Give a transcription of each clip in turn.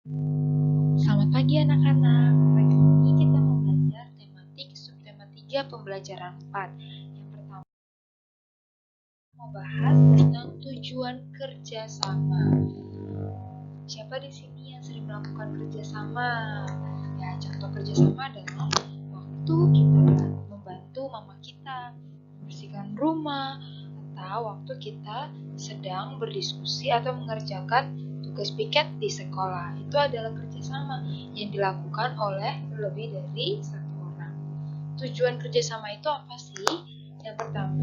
Selamat pagi anak-anak. Pagi ini kita mau belajar tematik subtema 3 pembelajaran 4. Yang pertama mau bahas tentang tujuan kerjasama. Siapa di sini yang sering melakukan kerjasama? Ya, contoh kerjasama adalah waktu kita membantu mama kita membersihkan rumah, atau waktu kita sedang berdiskusi atau mengerjakan tugas piket di sekolah. Itu adalah kerjasama yang dilakukan oleh lebih dari satu orang. Tujuan kerjasama itu apa sih? Yang pertama,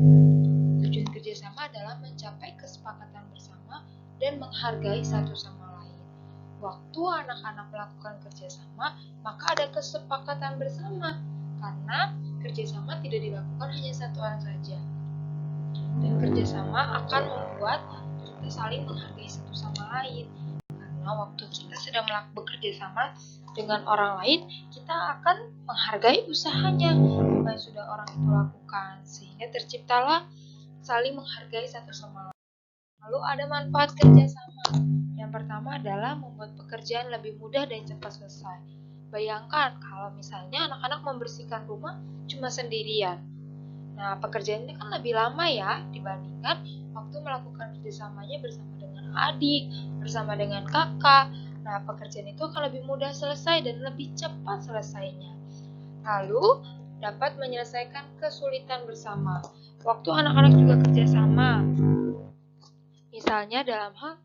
tujuan kerjasama adalah mencapai kesepakatan bersama dan menghargai satu sama lain. Waktu anak-anak melakukan kerjasama, maka ada kesepakatan bersama, karena kerjasama tidak dilakukan hanya satu orang saja. Dan kerjasama akan membuat kita saling menghargai satu sama lain. Karena waktu kita sedang bekerja sama dengan orang lain, kita akan menghargai usahanya apa yang sudah orang itu lakukan, sehingga terciptalah saling menghargai satu sama lain. Lalu ada manfaat kerjasama. Yang pertama adalah membuat pekerjaan lebih mudah dan cepat selesai. Bayangkan kalau misalnya anak-anak membersihkan rumah cuma sendirian. Nah, pekerjaan ini kan lebih lama ya dibandingkan waktu melakukan kerjasamanya bersama dengan adik, bersama dengan kakak. Nah, pekerjaan itu akan lebih mudah selesai dan lebih cepat selesainya. Lalu, dapat menyelesaikan kesulitan bersama. Waktu anak-anak juga kerjasama, misalnya dalam hal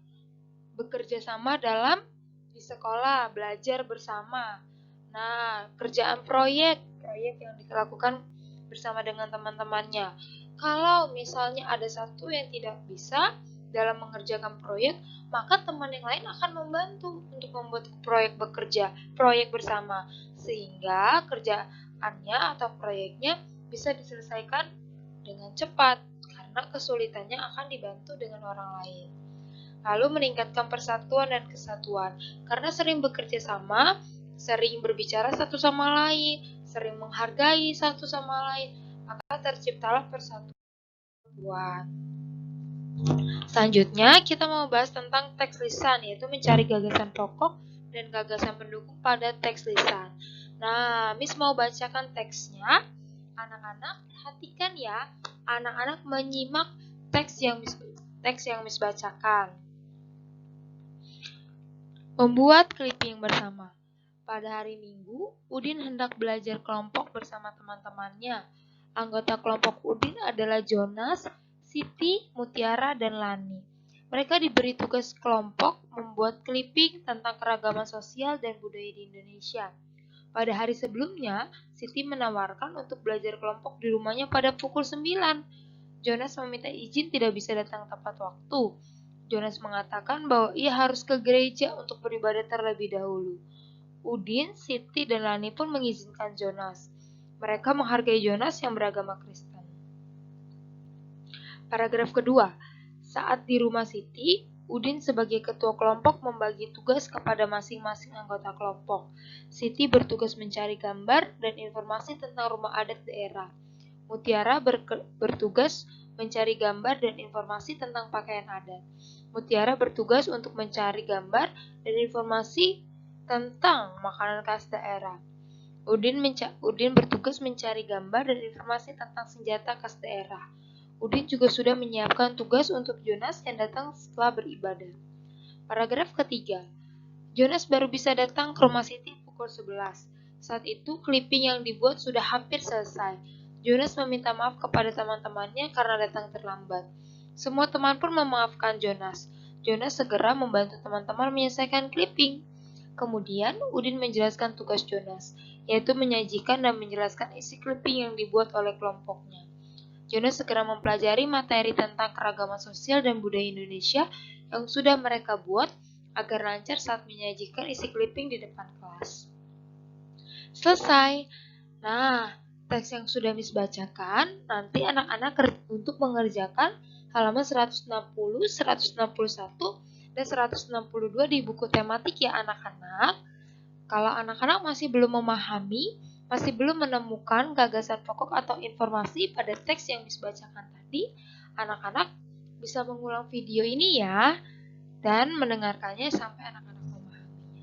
bekerja sama dalam di sekolah, belajar bersama. Nah, kerjaan proyek yang dilakukan bersama dengan teman-temannya. Kalau misalnya ada satu yang tidak bisa dalam mengerjakan proyek, maka teman yang lain akan membantu untuk membuat proyek bersama, sehingga kerjaannya atau proyeknya bisa diselesaikan dengan cepat, karena kesulitannya akan dibantu dengan orang lain. Lalu meningkatkan persatuan dan kesatuan, karena sering bekerja sama, sering berbicara satu sama lain, sering menghargai satu sama lain, maka terciptalah persatuan. Selanjutnya, kita mau bahas tentang teks lisan, yaitu mencari gagasan pokok dan gagasan pendukung pada teks lisan. Nah, Miss mau bacakan teksnya. Anak-anak perhatikan ya, anak-anak menyimak teks yang Miss bacakan. Membuat clipping bersama. Pada hari Minggu, Udin hendak belajar kelompok bersama teman-temannya. Anggota kelompok Udin adalah Jonas, Siti, Mutiara, dan Lani. Mereka diberi tugas kelompok membuat clipping tentang keragaman sosial dan budaya di Indonesia. Pada hari sebelumnya, Siti menawarkan untuk belajar kelompok di rumahnya pada pukul 9. Jonas meminta izin tidak bisa datang tepat waktu. Jonas mengatakan bahwa ia harus ke gereja untuk beribadah terlebih dahulu. Udin, Siti, dan Lani pun mengizinkan Jonas. Mereka menghargai Jonas yang beragama Kristen. Paragraf kedua. Saat di rumah Siti, Udin sebagai ketua kelompok membagi tugas kepada masing-masing anggota kelompok. Siti bertugas mencari gambar dan informasi tentang rumah adat daerah. Mutiara bertugas mencari gambar dan informasi tentang pakaian adat. Mutiara bertugas untuk mencari gambar dan informasi tentang makanan khas daerah. Udin bertugas mencari gambar dan informasi tentang senjata khas daerah. Udin juga sudah menyiapkan tugas untuk Jonas yang datang setelah beribadah. Paragraf ketiga. Jonas baru bisa datang ke rumah Siti pukul 11. Saat itu, clipping yang dibuat sudah hampir selesai. Jonas meminta maaf kepada teman-temannya karena datang terlambat. Semua teman pun memaafkan Jonas. Jonas segera membantu teman-teman menyelesaikan clipping. Kemudian, Udin menjelaskan tugas Jonas, yaitu menyajikan dan menjelaskan isi clipping yang dibuat oleh kelompoknya. Jonas segera mempelajari materi tentang keragaman sosial dan budaya Indonesia yang sudah mereka buat agar lancar saat menyajikan isi clipping di depan kelas. Selesai. Nah, teks yang sudah Miss bacakan, nanti anak-anak untuk mengerjakan halaman 160, 161, dan 162 di buku tematik ya anak-anak. Kalau anak-anak masih belum memahami, masih belum menemukan gagasan pokok atau informasi pada teks yang Miss bacakan tadi, anak-anak bisa mengulang video ini ya, dan mendengarkannya sampai anak-anak memahaminya.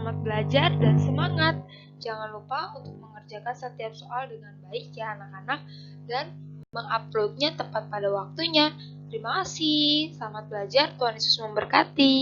Selamat belajar dan semangat. Jangan lupa untuk mengerjakan setiap soal dengan baik ya anak-anak dan menguploadnya tepat pada waktunya. Terima kasih. Selamat belajar. Tuhan Yesus memberkati.